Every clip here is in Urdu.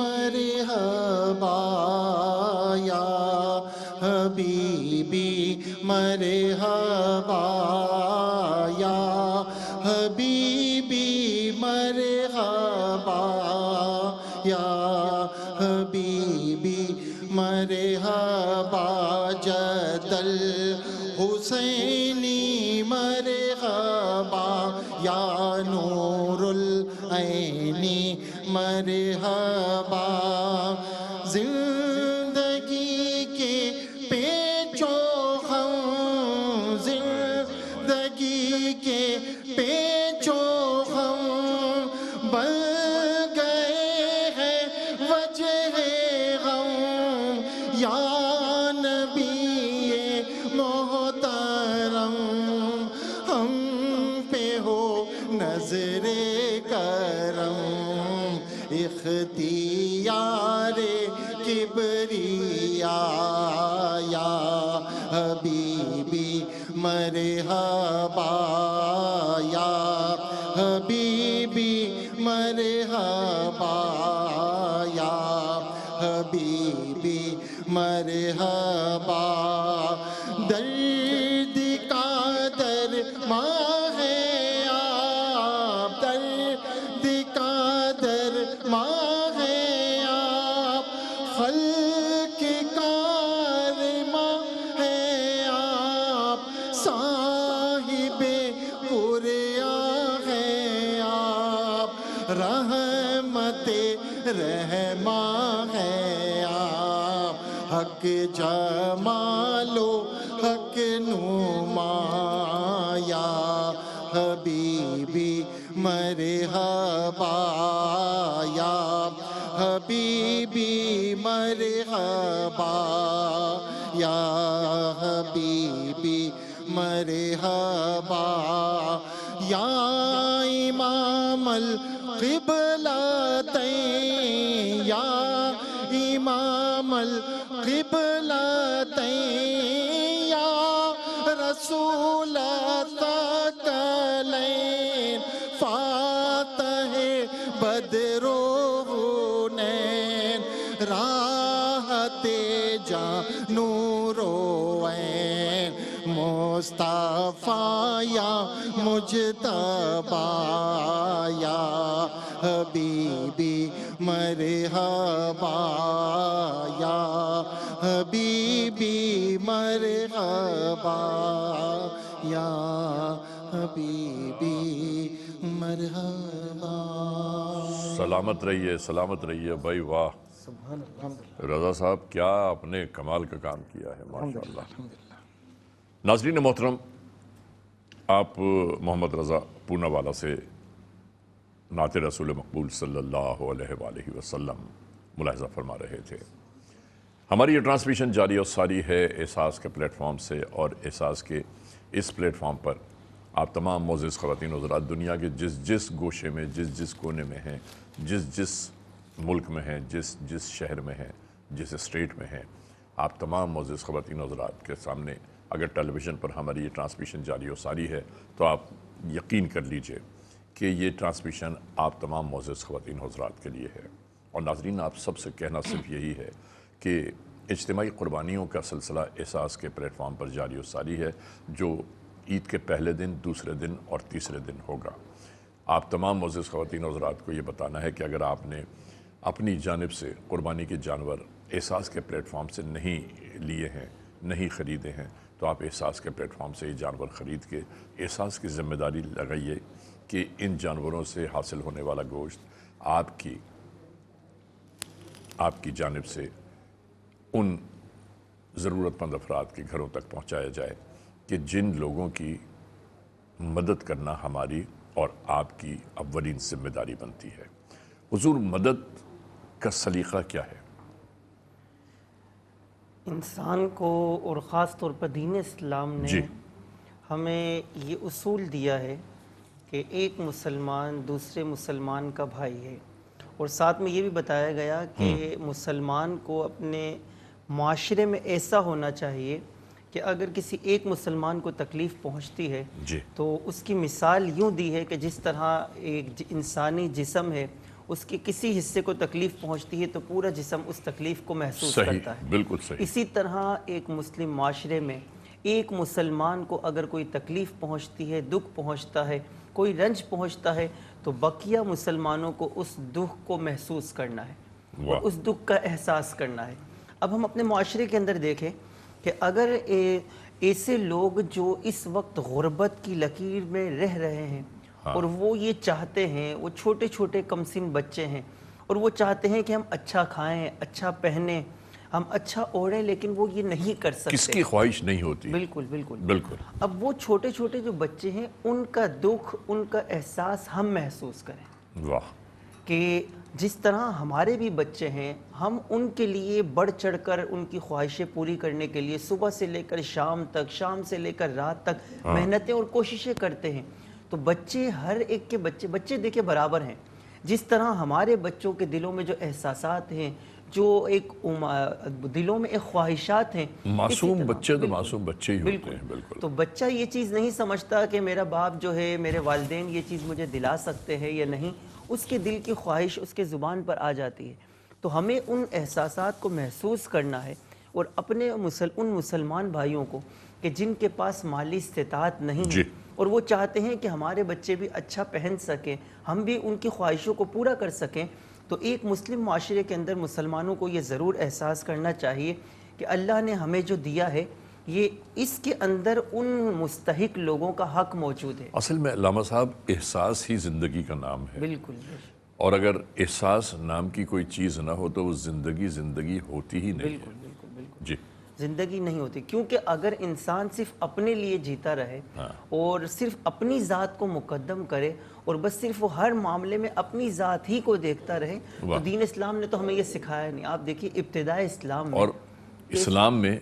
مرحبا یا حبیبی مرحبا یا حبیبی مرحبا یا حبیبی مرحبا جد الحسینی مرحبا یا نور العینی مرحبا زندگی کے پیچ و خم زندگی کے پیچ و خم بن گئے ہیں وجہ غم یا نبی محترم ہم پہ ہو نظر کرم اختیار کبریا یا حبیبی مرحبا یا حبیبی مرحبا یا حبیبی مرحبا درد کا درماں ہے آپ درد کا درماں ہے آپ خلق کا رحماں ہے آپ صاحب قریا ہے آپ رحمت رحماں ہے آپ حق جمال و حق نما یا حبیبی مرحبا یا حبیبی مرحبا یا حبیبی مرحبا یا امام القبلتین یا امام القبلتین یا رسول الثقلین فاتح بدر و حنین راحت جاں نور و عین مصطفیٰ یا مجتبیٰ یا حبیبی مرحبا یا حبیبی مرحبا یا حبیبی مرحبا. سلامت رہیے بھائی. واہ سبحان اللہ. رضا صاحب کیا آپ نے کمال کا کام کیا ہے ماشاءاللہ. ناظرین محترم، آپ محمد رضا پونا والا سے نعت رسول مقبول صلی اللہ علیہ وآلہ وسلم ملاحظہ فرما رہے تھے. ہماری یہ ٹرانسمیشن جاری اور ساری ہے احساس کے پلیٹ فارم سے، اور احساس کے اس پلیٹ فارم پر آپ تمام معزز خواتین حضرات دنیا کے جس گوشے میں، جس کونے میں ہیں، جس ملک میں ہیں، جس شہر میں ہیں، جس اسٹیٹ میں ہیں، آپ تمام معزز خواتین حضرات کے سامنے اگر ٹیلی ویژن پر ہماری یہ ٹرانسمیشن جاری و ساری ہے تو آپ یقین کر لیجئے کہ یہ ٹرانسمیشن آپ تمام معزز خواتین حضرات کے لیے ہے. اور ناظرین، آپ سب سے کہنا صرف یہی ہے کہ اجتماعی قربانیوں کا سلسلہ احساس کے پلیٹ فارم پر جاری و ساری ہے، جو عید کے پہلے دن، دوسرے دن اور تیسرے دن ہوگا. آپ تمام معزز خواتین حضرات کو یہ بتانا ہے کہ اگر آپ نے اپنی جانب سے قربانی کے جانور احساس کے پلیٹ فارم سے نہیں لیے ہیں، نہیں خریدے ہیں، تو آپ احساس کے پلیٹ فارم سے یہ جانور خرید کے احساس کی ذمہ داری لگائیے کہ ان جانوروں سے حاصل ہونے والا گوشت آپ کی جانب سے ان ضرورت مند افراد کے گھروں تک پہنچایا جائے کہ جن لوگوں کی مدد کرنا ہماری اور آپ کی اولین ذمہ داری بنتی ہے. حضور، مدد کا سلیقہ کیا ہے؟ انسان کو اور خاص طور پر دین اسلام نے ہمیں یہ اصول دیا ہے کہ ایک مسلمان دوسرے مسلمان کا بھائی ہے، اور ساتھ میں یہ بھی بتایا گیا کہ مسلمان کو اپنے معاشرے میں ایسا ہونا چاہیے کہ اگر کسی ایک مسلمان کو تکلیف پہنچتی ہے تو اس کی مثال یوں دی ہے کہ جس طرح ایک انسانی جسم ہے اس کے کسی حصے کو تکلیف پہنچتی ہے تو پورا جسم اس تکلیف کو محسوس صحیح، کرتا ہے. بالکل صحیح. اسی طرح ایک مسلم معاشرے میں ایک مسلمان کو اگر کوئی تکلیف پہنچتی ہے، دکھ پہنچتا ہے، کوئی رنج پہنچتا ہے تو بقیہ مسلمانوں کو اس دکھ کو محسوس کرنا ہے اور اس دکھ کا احساس کرنا ہے. اب ہم اپنے معاشرے کے اندر دیکھیں کہ اگر ایسے لوگ جو اس وقت غربت کی لکیر میں رہ رہے ہیں اور وہ یہ چاہتے ہیں، وہ چھوٹے چھوٹے کم سن بچے ہیں اور وہ چاہتے ہیں کہ ہم اچھا کھائیں، اچھا پہنیں، ہم اچھا اوڑھیں، لیکن وہ یہ نہیں کر سکتے. کس کی خواہش نہیں ہوتی؟ بالکل بالکل بالکل. اب وہ چھوٹے چھوٹے جو بچے ہیں ان کا دکھ، ان کا احساس ہم محسوس کریں واہ. کہ جس طرح ہمارے بھی بچے ہیں، ہم ان کے لیے بڑھ چڑھ کر ان کی خواہشیں پوری کرنے کے لیے صبح سے لے کر شام تک، شام سے لے کر رات تک محنتیں اور کوششیں کرتے ہیں. تو بچے، ہر ایک کے بچے دیکھیں برابر ہیں. جس طرح ہمارے بچوں کے دلوں میں جو احساسات ہیں، جو ایک دلوں میں ایک خواہشات ہیں، معصوم بچے تو معصوم بچے ہی ہوتے ہیں. بالکل. تو بچہ یہ چیز نہیں سمجھتا کہ میرا باپ جو ہے، میرے والدین یہ چیز مجھے دلا سکتے ہیں یا نہیں. اس کے دل کی خواہش اس کے زبان پر آ جاتی ہے. تو ہمیں ان احساسات کو محسوس کرنا ہے اور اپنے ان مسلمان بھائیوں کو کہ جن کے پاس مالی استطاعت نہیں ہے اور وہ چاہتے ہیں کہ ہمارے بچے بھی اچھا پہن سکیں، ہم بھی ان کی خواہشوں کو پورا کر سکیں، تو ایک مسلم معاشرے کے اندر مسلمانوں کو یہ ضرور احساس کرنا چاہیے کہ اللہ نے ہمیں جو دیا ہے، یہ اس کے اندر ان مستحق لوگوں کا حق موجود ہے. اصل میں علامہ صاحب، احساس ہی زندگی کا نام ہے. بالکل. اور اگر احساس نام کی کوئی چیز نہ ہو تو وہ زندگی ہوتی ہی نہیں. بالکل بالکل بالکل جی. زندگی نہیں ہوتی، کیونکہ اگر انسان صرف اپنے لیے جیتا رہے اور صرف اپنی ذات کو مقدم کرے اور بس صرف وہ ہر معاملے میں اپنی ذات ہی کو دیکھتا رہے تو دین اسلام نے تو ہمیں یہ سکھایا نہیں. آپ دیکھیے ابتدائے اسلام میں، اور اسلام میں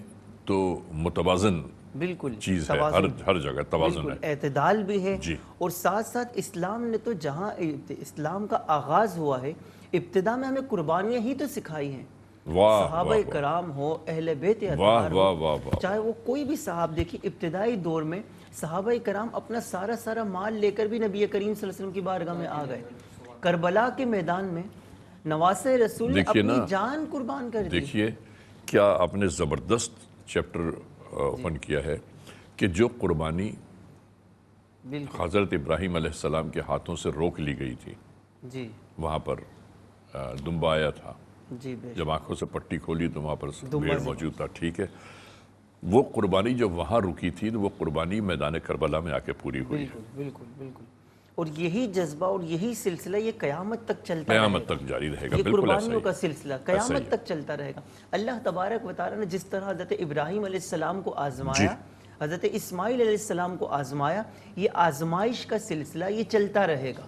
تو متوازن بالکل چیز ہے، ہر جگہ توازن ہے، اعتدال بھی ہے. جی. اور ساتھ ساتھ اسلام نے تو جہاں اسلام کا آغاز ہوا ہے، ابتدا میں ہمیں قربانیاں ہی تو سکھائی ہیں. صحابہ کرام ہو، اہل بیت اطہار ہو، چاہے وہ کوئی بھی صحاب، دیکھیے ابتدائی دور میں صحابہ کرام اپنا سارا مال لے کر بھی نبی کریم صلی اللہ علیہ وسلم کی بارگاہ میں آ گئے. کربلا کے میدان میں نواسہ رسول نے اپنی جان قربان کر دی. دیکھیے کیا آپ نے زبردست چیپٹر اوپن کیا ہے کہ جو قربانی حضرت ابراہیم علیہ السلام کے ہاتھوں سے روک لی گئی تھی، جی، وہاں پر دمبا آیا تھا. جی، جب آنکھوں سے پٹی کھولی تو وہاں پر بھیڑ موجود تھا. ٹھیک ہے، وہ قربانی جب وہاں رکی تھی تو وہ قربانی میدان کربلا میں آ کے پوری ہوئی. بالکل بالکل. اور یہی جذبہ اور یہی سلسلہ یہ قیامت تک چلتا رہے گا. قیامت تک جاری رہے گا. یہ بالکل قربانیوں کا سلسلہ قیامت تک چلتا رہے گا. اللہ تبارک و تعالیٰ نے جس طرح حضرت ابراہیم علیہ السلام کو آزمایا، حضرت اسماعیل علیہ السلام کو آزمایا، یہ آزمائش کا سلسلہ یہ چلتا رہے گا.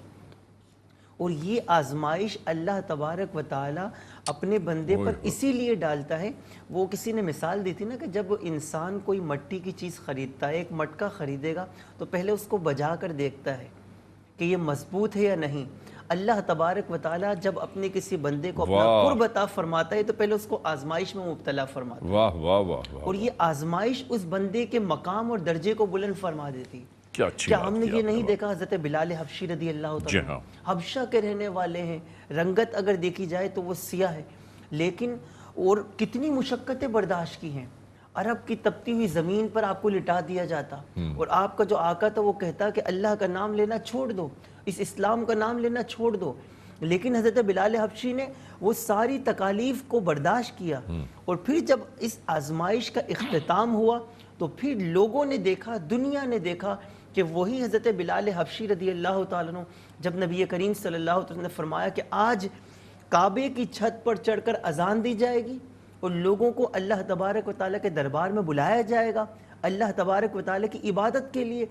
اور یہ آزمائش اللہ تبارک و تعالیٰ اپنے بندے پر اسی لیے ڈالتا ہے. وہ کسی نے مثال دی تھی نا کہ جب انسان کوئی مٹی کی چیز خریدتا ہے، ایک مٹکا خریدے گا تو پہلے اس کو بجا کر دیکھتا ہے کہ یہ مضبوط ہے یا نہیں. اللہ تبارک و تعالیٰ جب اپنے کسی بندے کو اپنا قرب عطا فرماتا ہے تو پہلے اس کو آزمائش میں مبتلا فرماتا ہے. واہ واہ واہ. اور یہ آزمائش اس بندے کے مقام اور درجے کو بلند فرما دیتی. کیا ہم نے یہ نہیں دیکھا حضرت بلال حبشی رضی اللہ تعالیٰ حبشہ کے رہنے والے ہیں، رنگت اگر دیکھی جائے تو وہ سیاہ ہے، لیکن اور کتنی مشقتیں برداشت کی ہیں. عرب کی تپتی ہوئی زمین پر آپ کو لٹا دیا جاتا اور آپ کا جو آقا تھا وہ کہتا کہ اللہ کا نام لینا چھوڑ دو، اس اسلام کا نام لینا چھوڑ دو. لیکن حضرت بلال حبشی نے وہ ساری تکالیف کو برداشت کیا. اور پھر جب اس آزمائش کا اختتام ہوا تو پھر لوگوں نے دیکھا، دنیا نے دیکھا کہ وہی حضرت بلال حبشی رضی اللہ تعالیٰ عنہ، جب نبی کریم صلی اللہ علیہ وسلم نے فرمایا کہ آج کعبے کی چھت پر چڑھ کر اذان دی جائے گی اور لوگوں کو اللہ تبارک و تعالیٰ کے دربار میں بلایا جائے گا اللہ تبارک و تعالیٰ کی عبادت کے لیے.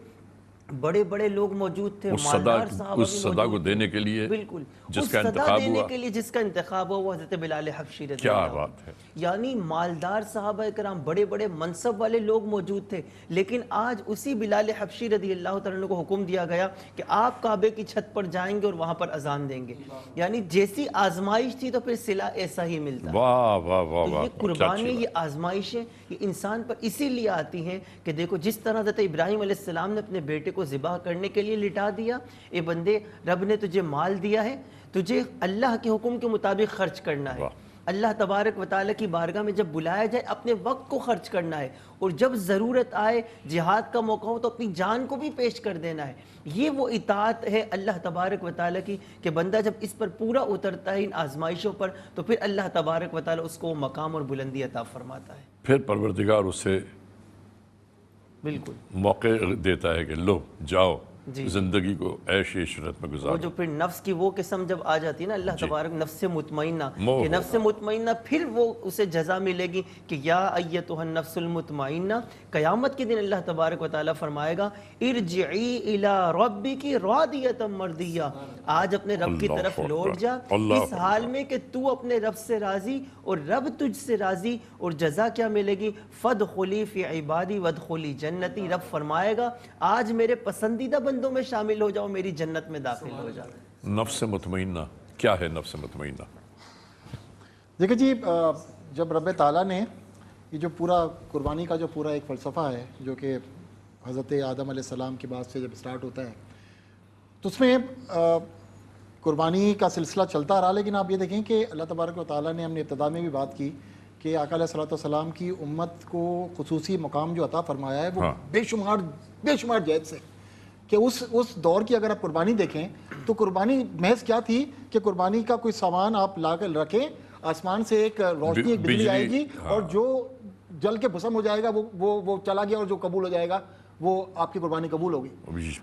بڑے بڑے لوگ موجود تھے، مالدار صحابہ اس صدا کو دینے کے لیے، بالکل جس کا انتخاب ہوا، کے لیے جس کا انتخاب ہوا وہ حضرت بلال حبشی رضی کیا اللہ. بات ہے. یعنی مالدار صحابہ کرام، بڑے بڑے منصب والے لوگ موجود تھے، لیکن آج اسی بلال حبشی رضی اللہ تعالیٰ کو حکم دیا گیا کہ آپ کعبے کی چھت پر جائیں گے اور وہاں پر اذان دیں گے. یعنی جیسی آزمائش تھی تو پھر صلہ ایسا ہی ملتا. واہ واہ واہ. یہ قربانی، یہ آزمائشیں یہ انسان پر اسی لیے آتی ہیں کہ دیکھو جس طرح حضرت ابراہیم علیہ السلام نے اپنے بیٹے کو ذبح کرنے کے لیے لٹا دیا، اے بندے رب نے تجھے مال دیا ہے تجھے اللہ کے حکم کے مطابق خرچ کرنا ہے. اللہ تبارک و تعالیٰ کی بارگاہ میں جب بلایا جائے اپنے وقت کو خرچ کرنا ہے, اور جب ضرورت آئے جہاد کا موقع ہو تو اپنی جان کو بھی پیش کر دینا ہے. یہ وہ اطاعت ہے اللہ تبارک و تعالیٰ کی کہ بندہ جب اس پر پورا اترتا ہے ان آزمائشوں پر تو پھر اللہ تبارک و تعالیٰ اس کو مقام اور بلندی عطا فرماتا ہے. پھر پروردگار اسے بالکل موقع دیتا ہے کہ لو جاؤ جی. زندگی کو عیش عشرت میں وہ گزارو. جو پھر نفس کی وہ قسم جب آ جاتی ہے نا اللہ تبارک نفس مطمئنہ, موہ کہ نفس مطمئنہ پھر وہ اسے جزا ملے گی کہ یا ایتھا النفس المطمئنہ. قیامت کے دن اللہ تبارک و تعالیٰ فرمائے گا ارجعی الی ربک راضیۃ مرضیہ, آج اپنے رب کی طرف لوٹ جا اس حال میں کہ تو اپنے رب سے راضی اور رب تجھ سے راضی. اور جزا کیا ملے گی؟ فادخلی فی عبادی وادخلی جنتی. رب فرمائے گا آج میرے پسندیدہ بندوں میں شامل ہو جاؤ, میری جنت میں داخل ہو جاؤ. نفس مطمئنہ کیا ہے؟ نفس مطمئنہ دیکھیں جی, جب رب تعالیٰ نے یہ جو پورا قربانی کا جو پورا ایک فلسفہ ہے جو کہ حضرت آدم علیہ السلام کے بعد سے جب سٹارٹ ہوتا ہے تو اس میں قربانی کا سلسلہ چلتا رہا, لیکن آپ یہ دیکھیں کہ اللہ تبارک و تعالیٰ نے ہم نے ابتدا میں بھی بات کی کہ آقا علیہ الصلوۃ والسلام کی امت کو خصوصی مقام جو عطا فرمایا ہے وہ بے شمار جہت سے, کہ اس دور کی اگر آپ قربانی دیکھیں تو قربانی محض کیا تھی کہ قربانی کا کوئی سامان آپ لا کر رکھیں, آسمان سے ایک روشنی ایک بجلی آئے گی اور جو جل کے بھسم ہو جائے گا وہ چلا گیا, اور جو قبول ہو جائے گا وہ آپ کی قربانی قبول ہوگی.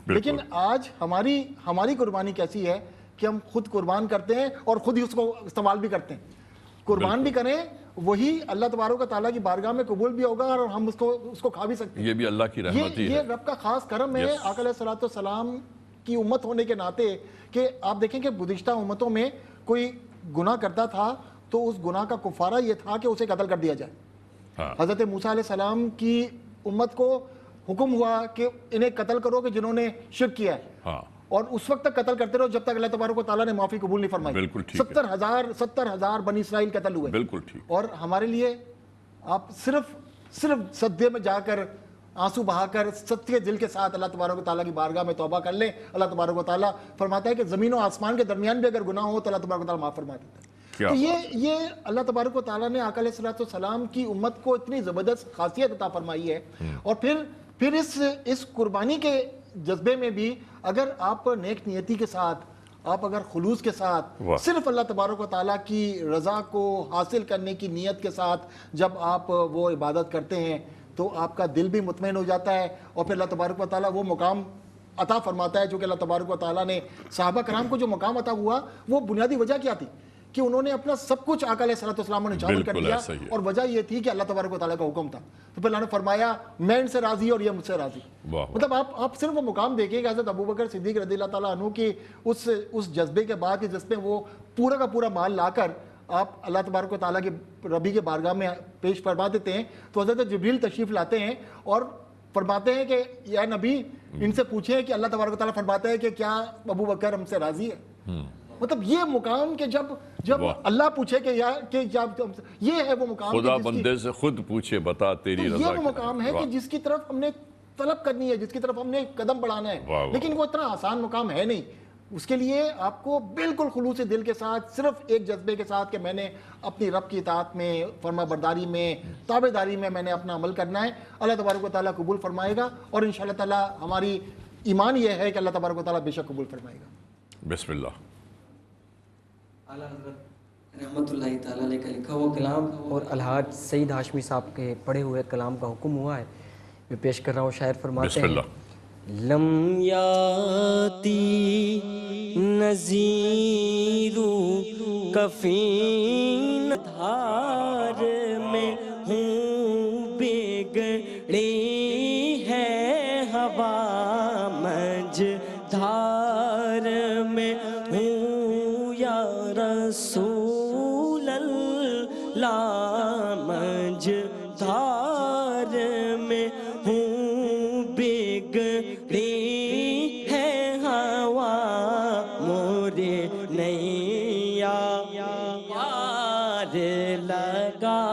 لیکن آج ہماری قربانی کیسی ہے کہ ہم خود قربان کرتے ہیں اور خود ہی اس کو استعمال بھی کرتے ہیں. قربان بھی کریں وہی اللہ تبارک و تعالیٰ کی بارگاہ میں قبول بھی ہوگا اور ہم اس کو کھا بھی سکتے ہیں. یہ بھی اللہ کی رحمت ہی ہے, یہ رب کا خاص کرم ہے آقا علیہ الصلوۃ والسلام کی امت ہونے کے ناطے. کہ آپ دیکھیں کہ گزشتہ امتوں میں کوئی گناہ کرتا تھا تو اس گناہ کا کفارہ یہ تھا کہ اسے قتل کر دیا جائے. حضرت موسیٰ علیہ السلام کی امت کو حکم ہوا کہ انہیں قتل کرو کہ جنہوں نے شرک کیا ہے, اور اس وقت تک قتل کرتے رہو جب تک اللہ تبارک و تعالیٰ نے معافی قبول نہیں فرمائی. بالکل ٹھیک ہے. 70,000 بنی اسرائیل قتل ہوئے. بالکل ٹھیک. اور ہمارے لیے آپ صرف سجدے میں جا کر آنسو بہا کر سچے دل کے ساتھ اللہ تبارک و تعالیٰ کی بارگاہ میں توبہ کر لیں. اللہ تبارک و تعالیٰ فرماتا ہے کہ زمین و آسمان کے درمیان بھی اگر گناہ ہو تو اللہ تبارک و تعالیٰ معاف فرما دیتا ہے. تو یہ اللہ تبارک و تعالیٰ نے آقا علیہ الصلوۃ والسلام کی امت کو اتنی زبردست خاصیت عطا فرمائی ہے. اور پھر اس قربانی کے جذبے میں بھی اگر آپ نیک نیتی کے ساتھ, آپ اگر خلوص کے ساتھ صرف اللہ تبارک و تعالیٰ کی رضا کو حاصل کرنے کی نیت کے ساتھ جب آپ وہ عبادت کرتے ہیں تو آپ کا دل بھی مطمئن ہو جاتا ہے, اور پھر اللہ تبارک و تعالیٰ وہ مقام عطا فرماتا ہے جو کہ اللہ تبارک و تعالیٰ نے صحابہ کرام کو جو مقام عطا ہوا وہ بنیادی وجہ کیا تھی کہ انہوں نے اپنا سب کچھ آقا علیہ الصلوۃ والسلام نے شامل کر دیا, اور وجہ یہ تھی کہ اللہ تبارک و تعالیٰ کا حکم تھا. تو پھر اللہ نے فرمایا میں ان سے راضی اور یہ مجھ سے راضی. مطلب آپ صرف وہ مقام دیکھیں کہ حضرت ابوبکر صدیق رضی اللہ تعالیٰ عنہ کی اس جذبے کے بعد جس میں وہ پورا کا پورا مال لا کر آپ اللہ تبارک و تعالیٰ کے ربی کے بارگاہ میں پیش فرما دیتے ہیں, تو حضرت جبریل تشریف لاتے ہیں اور فرماتے ہیں کہ یا نبی ان سے پوچھیں کہ اللہ تبارک و تعالیٰ فرماتا ہے کہ کیا ابوبکر ہم سے راضی ہے. مطلب یہ مقام کہ جب اللہ پوچھے کہ یہ ہے وہ مقام, خدا بندے سے خود پوچھے بتا تیری رضا. یہ وہ مقام ہے کہ جس کی طرف ہم نے طلب کرنی ہے, جس کی طرف ہم نے قدم بڑھانا ہے, لیکن وہ اتنا آسان مقام ہے نہیں. اس کے لیے آپ کو بالکل خلوص دل کے ساتھ صرف ایک جذبے کے ساتھ کہ میں نے اپنی رب کی اطاعت میں, فرما برداری میں, تابع داری میں نے اپنا عمل کرنا ہے. اللہ تبارک و تعالیٰ قبول فرمائے گا, اور انشاءاللہ تعالیٰ ہماری ایمان یہ ہے کہ اللہ تبارک و تعالیٰ بے شک قبول فرمائے گا. بسم اللہ. اعلیٰ حضرت رحمۃ اللہ تعالیٰ علیہ کا لکھا ہوا کلام اور الحاج سعید ہاشمی صاحب کے پڑھے ہوئے کلام کا حکم ہوا ہے, میں پیش کر رہا ہوں. شاعر فرماتے ہیں لم یاتی نذیر کفین دھار میں ہوں بگڑی ہے ہوا مجھ دھار میں ہوں یا رسول اللہ مجھ دھار میں ہوں بگڑی ہے ہوا مورے نیا پار لگا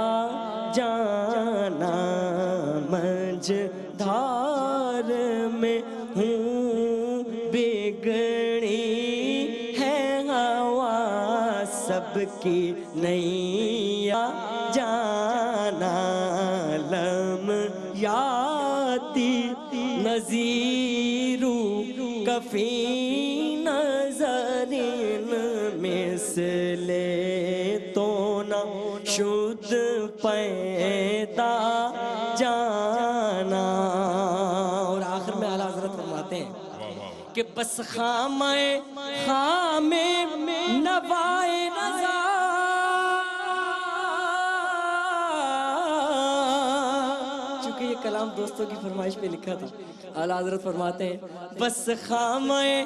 جانا مجھ دھار میں ہوں بگڑی ہے ہوا کی نیا جانا لم یاتی نظیر کفی نظرین مثل تو نہ شد پیدا جانا. اور آخر میں اعلیٰ حضرت فرماتے ہیں کہ بس خامے نوائے رضا چونکہ یہ کلام دوستوں کی فرمائش پہ لکھا تھا. اعلیٰ حضرت فرماتے ہیں بس خامے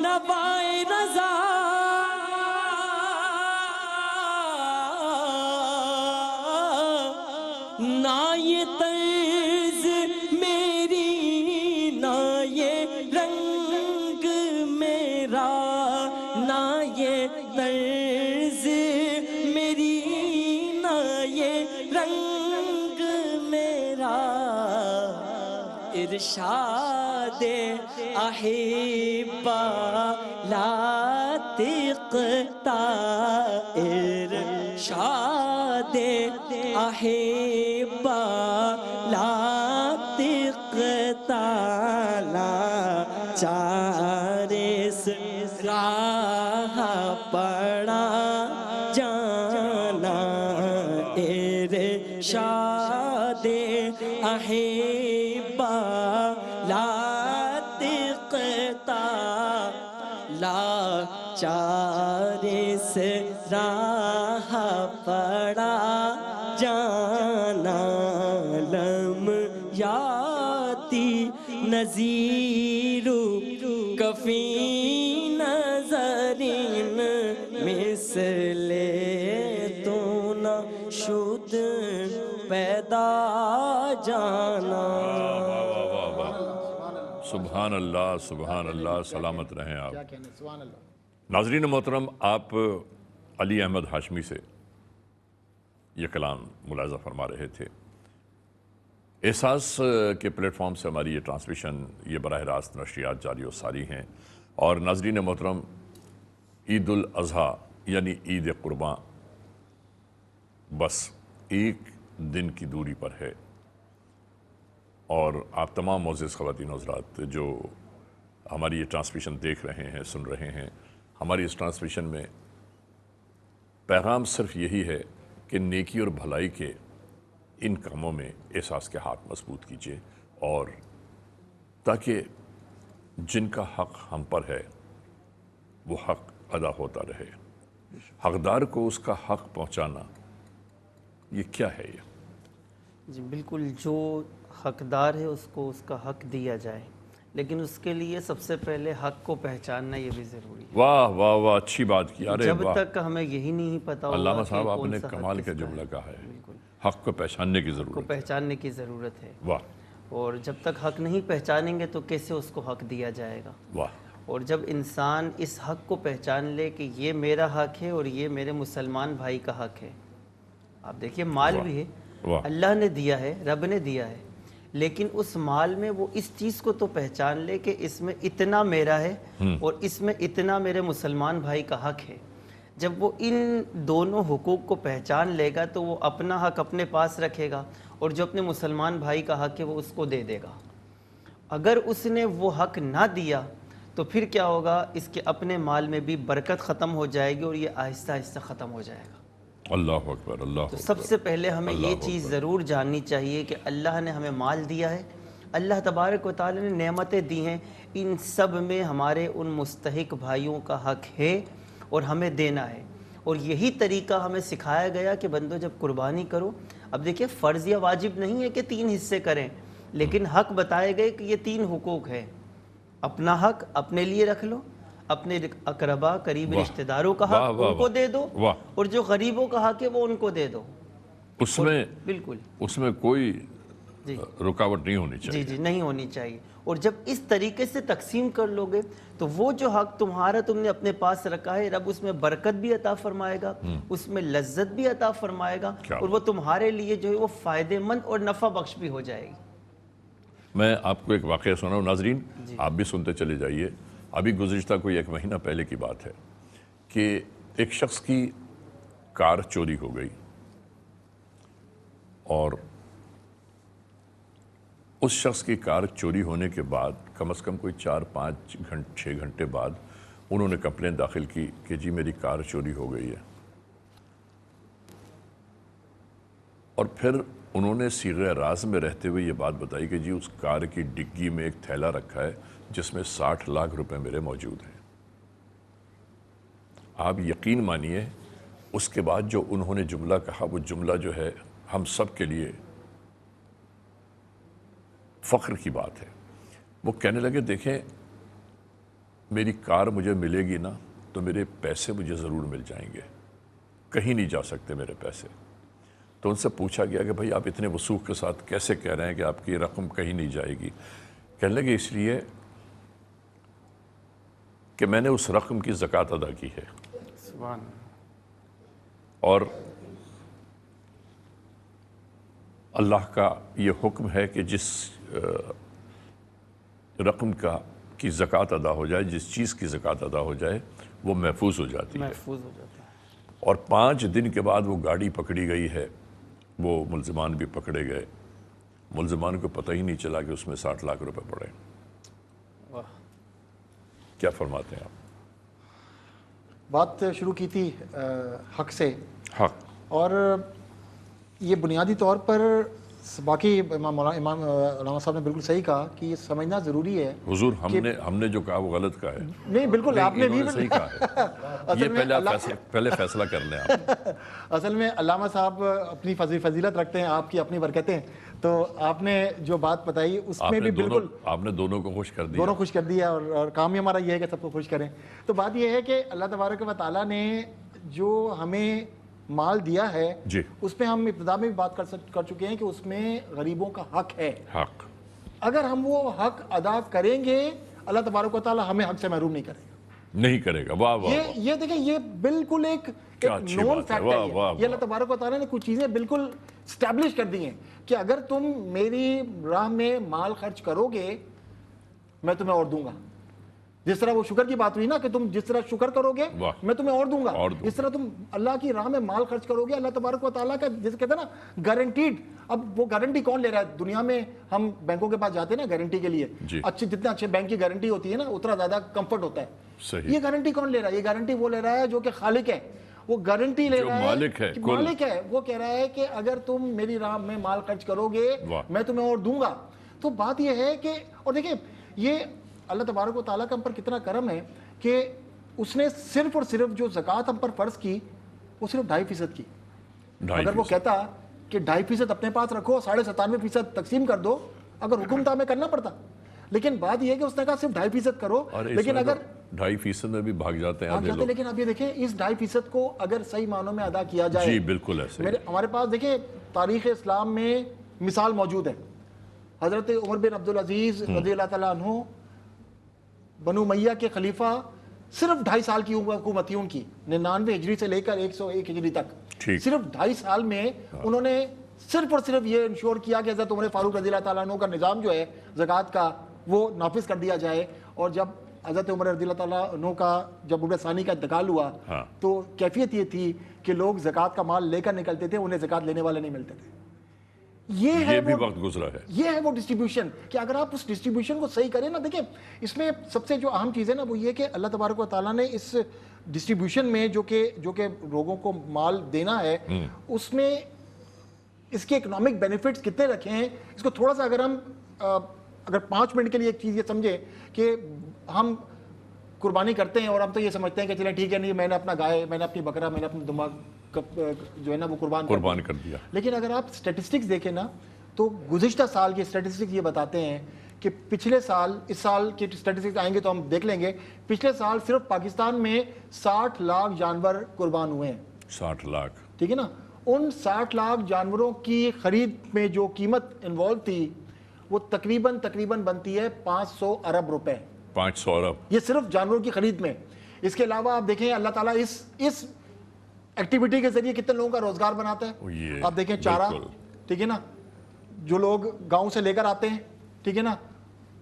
نوائے رضا نہ یہ طرز میری نہ یہ رنگ میرا نہ یہ طرز میری نہ یہ رنگ میرا ارشاد احبا لا تقطع ارشاد احبا لا تقطع لا چارس راہ پڑا جانا ارشاد احبا لا تقطع لا چارس راہ پڑا جانا لم یاتی نظیر کفی نظرین مثل تو نہ شد پیدا جانا. سبحان اللہ سبحان اللہ. سلامت رہیں آپ. کیا کہنے سبحان اللہ. ناظرین محترم، آپ علی احمد ہاشمی سے یہ کلام ملاحظہ فرما رہے تھے. احساس کے پلیٹ فارم سے ہماری یہ ٹرانسمیشن، یہ براہ راست نشریات جاری و ساری ہیں. اور ناظرین محترم، عید الاضحیٰ یعنی عید قرباں بس ایک دن کی دوری پر ہے. اور آپ تمام معزز خواتین و حضرات جو ہماری یہ ٹرانسمیشن دیکھ رہے ہیں، سن رہے ہیں، ہماری اس ٹرانسمیشن میں پیغام صرف یہی ہے کہ نیکی اور بھلائی کے ان کاموں میں احساس کے ہاتھ مضبوط کیجیے، اور تاکہ جن کا حق ہم پر ہے وہ حق ادا ہوتا رہے. حقدار کو اس کا حق پہنچانا، یہ کیا ہے؟ یہ جی بالکل، جو حقدار ہے اس کو اس کا حق دیا جائے، لیکن اس کے لیے سب سے پہلے حق کو پہچاننا یہ بھی ضروری ہے. واہ واہ واہ، اچھی بات کی. ارے جب واہ، تک ہمیں یہی نہیں پتا ہوگا علامہ کہ صاحب آپ کون نے سا حق کمال کس کا کا جملہ ہے. کہا ہے. بالکل، حق کو پہچاننے کی کو ضرورت ہے. پہچاننے کی ضرورت ہے. واہ اور جب تک حق نہیں پہچانیں گے تو کیسے اس کو حق دیا جائے گا؟ واہ. اور جب انسان اس حق کو پہچان لے کہ یہ میرا حق ہے اور یہ میرے مسلمان بھائی کا حق ہے. آپ دیکھیے مال بھی ہے، واہ. اللہ نے دیا ہے، رب نے دیا ہے، لیکن اس مال میں وہ اس چیز کو تو پہچان لے کہ اس میں اتنا میرا ہے اور اس میں اتنا میرے مسلمان بھائی کا حق ہے. جب وہ ان دونوں حقوق کو پہچان لے گا تو وہ اپنا حق اپنے پاس رکھے گا اور جو اپنے مسلمان بھائی کا حق ہے وہ اس کو دے دے گا. اگر اس نے وہ حق نہ دیا تو پھر کیا ہوگا؟ اس کے اپنے مال میں بھی برکت ختم ہو جائے گی اور یہ آہستہ آہستہ ختم ہو جائے گا. اللہ اکبر، اللہ تو اکبر. سب سے پہلے ہمیں یہ چیز ضرور جاننی چاہیے کہ اللہ نے ہمیں مال دیا ہے، اللہ تبارک و تعالی نے نعمتیں دی ہیں، ان سب میں ہمارے ان مستحق بھائیوں کا حق ہے اور ہمیں دینا ہے. اور یہی طریقہ ہمیں سکھایا گیا کہ بندو جب قربانی کرو، اب دیکھیے فرض یا واجب نہیں ہے کہ 3 حصے کریں، لیکن حق بتائے گئے کہ یہ 3 حقوق ہے. اپنا حق اپنے لیے رکھ لو، اپنے اقربا قریب رشتہ داروں کا حق ان کو دے دو، اور جو غریبوں کا حق ہے وہ ان کو دے دو. اس میں بالکل اس میں کوئی رکاوٹ نہیں ہونی چاہیے. جی نہیں ہونی چاہیے. اور جب اس طریقے سے تقسیم کر لو گے تو وہ جو حق تمہارا تم نے اپنے پاس رکھا ہے، رب اس میں برکت بھی عطا فرمائے گا، اس میں لذت بھی عطا فرمائے گا، اور وہ تمہارے لیے جو ہے وہ فائدہ مند اور نفع بخش بھی ہو جائے گی. میں آپ کو ایک واقعہ سناؤں ناظرین، آپ بھی سنتے چلے جائیے. ابھی گزشتہ کوئی 1 مہینہ پہلے کی بات ہے کہ ایک شخص کی کار چوری ہو گئی اور اس شخص کی کار چوری ہونے کے بعد کم از کم کوئی 4-5 گھنٹے بعد انہوں نے کمپلین داخل کی کہ جی میری کار چوری ہو گئی ہے، اور پھر انہوں نے صیغہ راز میں رہتے ہوئے یہ بات بتائی کہ جی اس کار کی ڈگی میں ایک تھیلا رکھا ہے جس میں 60 لاکھ روپے میرے موجود ہیں۔ آپ یقین مانیے اس کے بعد جو انہوں نے جملہ کہا، وہ جملہ جو ہے ہم سب کے لیے فخر کی بات ہے۔ وہ کہنے لگے دیکھیں میری کار مجھے ملے گی نا تو میرے پیسے مجھے ضرور مل جائیں گے، کہیں نہیں جا سکتے میرے پیسے۔ تو ان سے پوچھا گیا کہ بھائی آپ اتنے وثوق کے ساتھ کیسے کہہ رہے ہیں کہ آپ کی رقم کہیں نہیں جائے گی؟ کہنے لگے اس لیے کہ میں نے اس رقم کی زکوٰۃ ادا کی ہے، سبحان اور اللہ کا یہ حکم ہے کہ جس رقم کی زکوٰۃ ادا ہو جائے، جس چیز کی زکوٰۃ ادا ہو جائے وہ محفوظ ہو جاتی ہے۔ محفوظ ہو جاتا ہے۔ اور 5 دن کے بعد وہ گاڑی پکڑی گئی ہے، وہ ملزمان بھی پکڑے گئے، ملزمان کو پتہ ہی نہیں چلا کہ اس میں 60 لاکھ روپے پڑے۔ واہ، کیا فرماتے ہیں آپ؟ بات شروع کی تھی حق سے، حق، اور یہ بنیادی طور پر باقی امام علامہ صاحب نے بالکل صحیح کہا کہ یہ سمجھنا ضروری ہے۔ حضور ہم نے جو کہا وہ غلط کہا ہے؟ نہیں بالکل، آپ نے بھی صحیح کہا ہے۔ یہ پہلے فیصلہ کر لیں آپ۔ اصل میں علامہ صاحب اپنی فضیلت رکھتے ہیں، آپ کی اپنی برکتیں، تو آپ نے جو بات بتائی اس میں بھی بالکل آپ نے دونوں کو خوش کر دیا، دونوں خوش کر دیا، اور کام ہی ہمارا یہ ہے کہ سب کو خوش کریں۔ تو بات یہ ہے کہ اللہ تبارک و تعالیٰ نے جو ہمیں مال دیا ہے جی، اس پہ ہم ابتدا میں بھی بات کر چکے ہیں کہ اس میں غریبوں کا حق ہے۔ حق اگر ہم وہ حق ادا کریں گے اللہ تبارک و تعالیٰ ہمیں حق سے محروم نہیں کرے گا، نہیں کرے گا۔ واہ واہ، یہ دیکھیں یہ بالکل ایک نون فیکٹ ہے۔ یہ اللہ تبارک و تعالیٰ نے کچھ چیزیں بالکل اسٹیبلش کر دی ہیں کہ اگر تم میری راہ میں مال خرچ کرو گے میں تمہیں اور دوں گا۔ جس طرح وہ شکر کی بات ہوئی نا کہ تم جس طرح شکر کرو گے میں تمہیں اور دوں گا، جس طرح تم اللہ کی راہ میں مال خرچ کرو گے اللہ تبارک و تعالیٰ کا جسے کہتے ہیں نا گارنٹیڈ۔ اب وہ گارنٹی کون لے رہا ہے؟ دنیا میں ہم بینکوں کے پاس جاتے ہیں نا گارنٹی کے لیے، جتنے اچھے بینک کی گارنٹی ہوتی ہے نا اتنا زیادہ کمفرٹ ہوتا ہے۔ یہ گارنٹی کون لے رہا ہے؟ یہ گارنٹی وہ لے رہا ہے جو کہ خالق ہے، وہ گارنٹی لے رہا ہے، مالک ہے، وہ کہہ رہا ہے کہ اگر تم میری راہ میں مال خرچ کرو گے میں تمہیں اور دوں گا۔ تو بات یہ ہے کہ، اور دیکھیں یہ اللہ تبارک و تعالیٰ کا ہم پر کتنا کرم ہے کہ اس نے صرف اور صرف جو زکوٰۃ ہم پر فرض کی وہ صرف 2.5% کی۔ اگر وہ کہتا کہ 2.5% اپنے پاس رکھو 97.5% تقسیم کر دو، اگر حکم تھا ہمیں کرنا پڑتا، لیکن بات یہ ہے کہ اس نے کہا صرف 2.5% کرو۔ لیکن اگر 2.5% میں بھی مثال ہیں، لیکن اب یہ دیکھیں اس 2.5% کو اگر صحیح معنوں میں ادا کیا جائے، جی بالکل ایسے ہمارے پاس دیکھیں تاریخ اسلام میں مثال موجود ہے۔ حضرت عمر بن عبدالعزیز رضی اللہ تعالیٰ عنہ بنو امیہ کے خلیفہ، صرف 2.5 سال کی حکومت تھی ان کی، 99 ہجری سے لے کر 101 ہجری تک، صرف 2.5 سال میں انہوں نے صرف اور صرف یہ انشور کیا کہ حضرت عمر فاروق رضی اللہ تعالیٰ عنہ کا نظام جو ہے زکوٰۃ کا وہ نافذ کر دیا جائے۔ اور جب حضرت عمر رضی اللہ تعالیٰ عنہ کا جب عمر ثانی کا انتقال ہوا تو کیفیت یہ تھی کہ لوگ زکوٰۃ کا مال لے کر نکلتے تھے، انہیں زکوٰۃ لینے والے نہیں ملتے تھے۔ یہ بھی وقت گزرا ہے، یہ ہے وہ ڈسٹریبیوشن کہ اگر آپ اس ڈسٹریبیوشن کو صحیح کریں نا، دیکھیں اس میں سب سے جو اہم چیز ہے نا وہ یہ کہ اللہ تبارک و تعالیٰ نے اس ڈسٹریبیوشن میں جو کہ لوگوں کو مال دینا ہے اس میں اس کے اکنامک بینیفٹس کتنے رکھے ہیں، اس کو تھوڑا سا اگر 5 منٹ کے لیے ایک چیز یہ سمجھے کہ ہم قربانی کرتے ہیں اور ہم تو یہ سمجھتے ہیں کہ چلیں ٹھیک ہے نہیں، میں نے اپنا گائے، میں نے اپنی بکرا، میں نے اپنا دماغ جو ہے نا وہ قربان کر دیا۔ لیکن اگر آپ اسٹیٹسٹکس دیکھیں نا تو گزشتہ سال کے اسٹیٹسٹکس یہ بتاتے ہیں کہ پچھلے سال، اس سال کے اسٹیٹسٹکس آئیں گے تو ہم دیکھ لیں گے، پچھلے سال صرف پاکستان میں 60 لاکھ جانور قربان ہوئے ہیں۔ 60 لاکھ، ٹھیک ہے نا؟ ان 60 لاکھ جانوروں کی خرید میں جو قیمت انوالو تھی وہ تقریباً بنتی ہے 500 ارب روپے۔ 500 ارب، یہ صرف جانوروں کی خرید میں۔ اس کے علاوہ آپ دیکھیں اللہ تعالیٰ اس ایکٹیویٹی کے ذریعے کتنے لوگوں کا روزگار بناتا ہے۔ آپ دیکھیں چارہ، ٹھیک ہے نا، جو لوگ گاؤں سے لے کر آتے ہیں، ٹھیک ہے نا،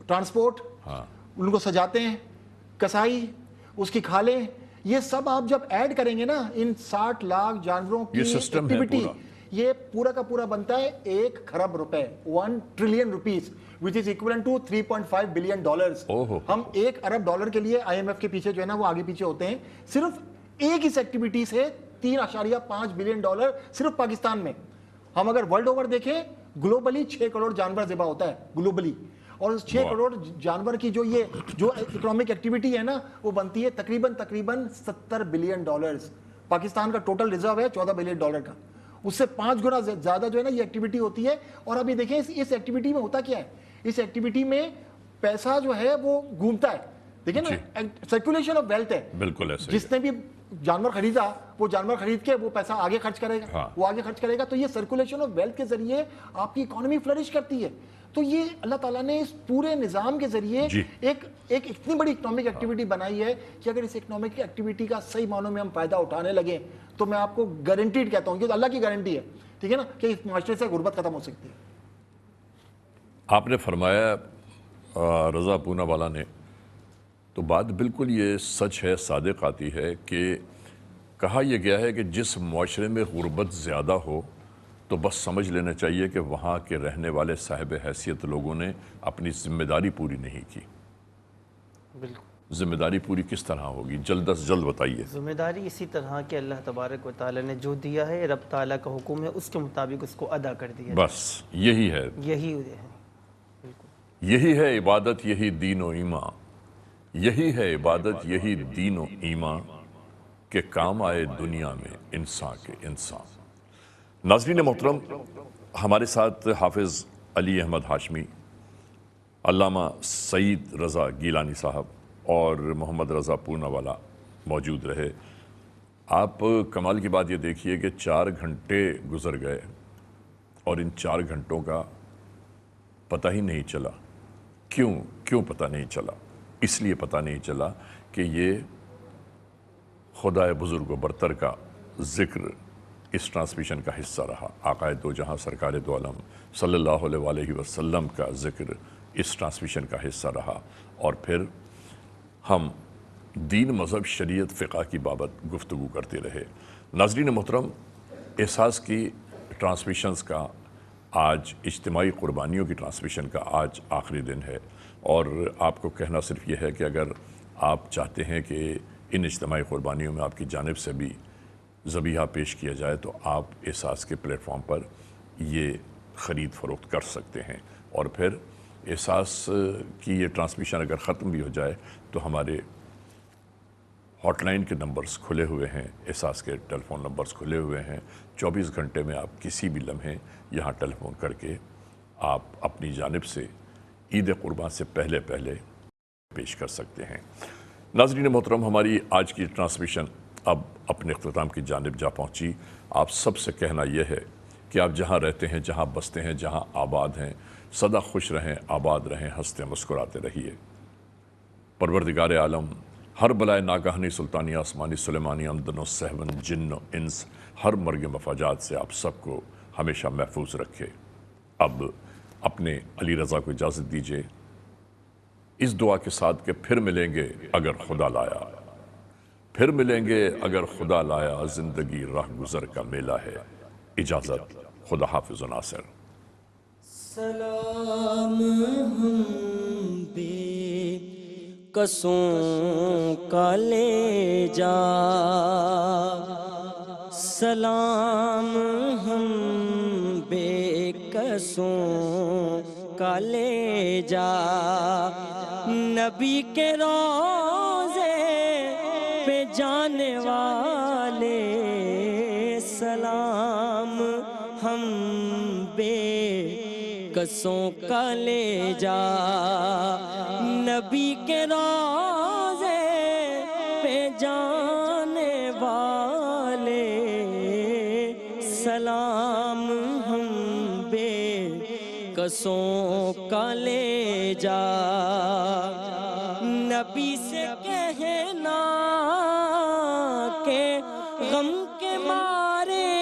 ٹرانسپورٹ، ان کو سجاتے ہیں، کسائی، اس کی کھالیں، یہ سب آپ جب ایڈ کریں گے نا ان 60 لاکھ جانوروں کی یہ سسٹم ہے ایکٹیویٹی، پورا، یہ پورا کا پورا بنتا ہے 1 خرب روپے، 1 trillion rupees which is equivalent to 3.5 billion dollars. ہم 1 ارب ڈالر کے لیے آئی ایم ایف کے پیچھے جو ہے نا وہ آگے پیچھے ہوتے ہیں. صرف ایک اس ایکٹیویٹی سے 3.5 بلین ڈالر صرف پاکستان میں. ہم اگر ورلڈ اوور دیکھیں گلوبلی 6 کروڑ جانور ذبح ہوتا ہے گلوبلی، اور اس 6 کروڑ جانور کی جو اکنامک ایکٹیویٹی ہے نا وہ بنتی ہے تقریباً 70 بلین ڈالرز. پاکستان کا ٹوٹل ریزرو ہے 14 بلین ڈالر کا، اس سے 5 گنا زیادہ جو ہے نا یہ ایکٹیویٹی ہوتی ہے. اور ابھی دیکھیں اس ایکٹیویٹی میں ہوتا کیا ہے، اس ایکٹیویٹی میں پیسہ جو ہے وہ گھومتا ہے. دیکھیں نا سرکولیشن آف ویلتھ ہے، بالکل ایسے جس نے بھی جانور خریدا وہ جانور خرید کے وہ پیسہ آگے خرچ کرے گا، وہ آگے خرچ کرے گا. تو یہ سرکولیشن آف ویلتھ کے ذریعے آپ کی اکانومی فلرش کرتی ہے. تو یہ اللہ تعالیٰ نے اس پورے نظام کے ذریعے ایک اتنی بڑی اکنامک ایکٹیویٹی بنائی ہے کہ اگر اس اکنامک ایکٹیویٹی کا صحیح معنوں میں ہم فائدہ اٹھانے لگیں تو میں آپ کو گارنٹیڈ کہتا ہوں کہ اللہ کی گارنٹی ہے، ٹھیک ہے نا، کہ اس معاشرے سے غربت ختم ہو سکتی ہے. آپ نے فرمایا رضا پونا والا نے، تو بات بالکل یہ سچ ہے، صادق آتی ہے کہ کہا یہ گیا ہے کہ جس معاشرے میں غربت زیادہ ہو تو بس سمجھ لینا چاہیے کہ وہاں کے رہنے والے صاحب حیثیت لوگوں نے اپنی ذمہ داری پوری نہیں کی. بالکل ذمہ داری پوری کس طرح ہوگی؟ جلد از جلد بتائیے. ذمہ داری اسی طرح کہ اللہ تبارک و تعالیٰ نے جو دیا ہے، رب تعالیٰ کا حکم ہے، اس کے مطابق اس کو ادا کر دیا. بس یہی ہے، یہی ہے. یہی ہے عبادت، یہی دین و ایمان. یہی ہے عبادت، یہی دین و ایمان کہ کام آئے دنیا میں انسان کے انسان. ناظرین محترم، ہمارے ساتھ حافظ علی احمد ہاشمی، علامہ سعید رضا گیلانی صاحب اور محمد رضا پونا والا موجود رہے. آپ کمال کی بات یہ دیکھیے کہ 4 گھنٹے گزر گئے اور ان 4 گھنٹوں کا پتہ ہی نہیں چلا. کیوں پتہ نہیں چلا؟ اس لیے پتہ نہیں چلا کہ یہ خدائے بزرگ و برتر کا ذکر اس ٹرانسمیشن کا حصہ رہا. آقائے دو جہاں سرکار دو عالم صلی اللہ علیہ وسلم کا ذکر اس ٹرانسمیشن کا حصہ رہا. اور پھر ہم دین، مذہب، شریعت، فقہ کی بابت گفتگو کرتے رہے. ناظرین محترم، احساس کی ٹرانسمیشنز کا آج، اجتماعی قربانیوں کی ٹرانسمیشن کا آج آخری دن ہے. اور آپ کو کہنا صرف یہ ہے کہ اگر آپ چاہتے ہیں کہ ان اجتماعی قربانیوں میں آپ کی جانب سے بھی ذبیحہ پیش کیا جائے تو آپ احساس کے پلیٹ فارم پر یہ خرید فروخت کر سکتے ہیں. اور پھر احساس کی یہ ٹرانسمیشن اگر ختم بھی ہو جائے تو ہمارے ہاٹ لائن کے نمبرز کھلے ہوئے ہیں، احساس کے ٹیلی فون نمبرز کھلے ہوئے ہیں. 24 گھنٹے میں آپ کسی بھی لمحے یہاں ٹیلی فون کر کے آپ اپنی جانب سے عید قربان سے پہلے پیش کر سکتے ہیں. ناظرین محترم، ہماری آج کی ٹرانسمیشن اب اپنے اختتام کی جانب جا پہنچی. آپ سب سے کہنا یہ ہے کہ آپ جہاں رہتے ہیں، جہاں بستے ہیں، جہاں آباد ہیں، سدا خوش رہیں، آباد رہیں، ہنستے مسکراتے رہیے. پروردگار عالم ہر بلائے ناگہانی، سلطانی، آسمانی، سلیمانی، آمدن و سہون، جن و انس، ہر مرگ مفاجات سے آپ سب کو ہمیشہ محفوظ رکھے. اب اپنے علی رضا کو اجازت دیجیے اس دعا کے ساتھ کہ پھر ملیں گے اگر خدا لایا، پھر ملیں گے اگر خدا لایا، زندگی راہ گزر کا میلہ ہے. اجازت، خدا حافظ و ناصر. سلام ہم بے قصوں کا لے جا، سلام ہم بے قصوں کا لے جا، نبی کے روضے پہ جانے والے، سلام ہم بے قصوں کا لے جا، نبی کے روضے پہ جانے والے، سلام ہم بے قصوں کا لے جا. نبی سے کہنا کہ غم کے مارے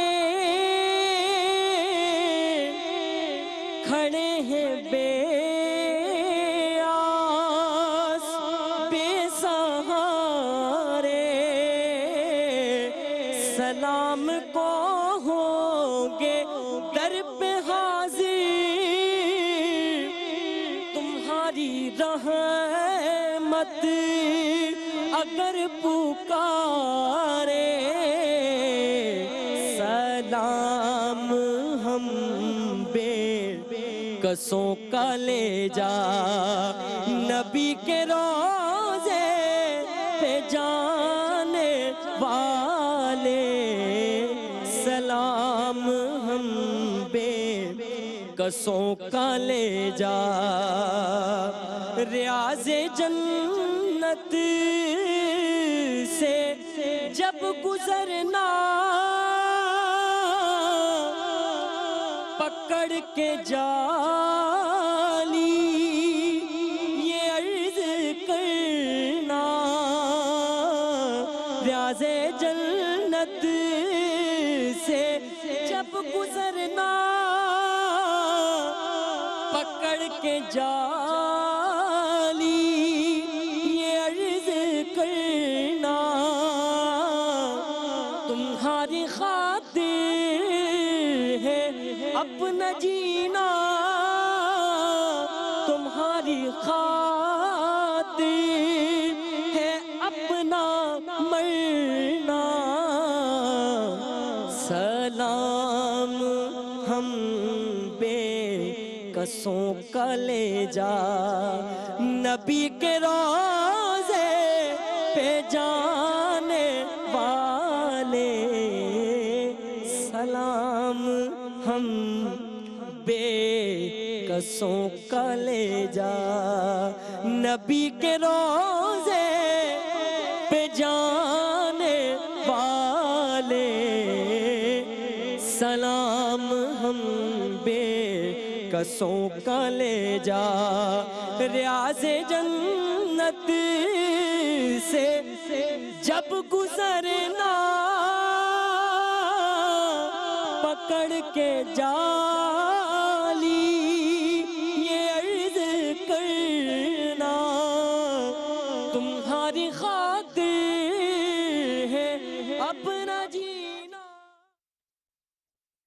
کھڑے ہیں بے آس بے سہارے، سلام کو ہوں گے در پہ حاضر، تمہاری رحمت اگر پکارے، سلام ہم بے کسوں کا لے جا نبی کے روزے پہ جانے والے، سلام ہم بے کسوں کا لے جا، ریاض جنت سے جب گزرنا پکڑ کے جالی یہ عرض کرنا، ریاض جنت سے جب گزرنا پکڑ کے جالی یہ عرض کرنا، تمہاری خاطر ہے اپنا جینا، تمہاری خاطر ہے اپنا مرنا، سلام ہم بے کسوں کا لے جا نبی کے روزے پہ جانے والے، سلام ہم بے کسوں کا لے جا نبی کے روزے پہ جانے والے، سلام ہم بے کسوں کا لے جا، ریاض جنت سے جب گزرنا پکڑ کے جا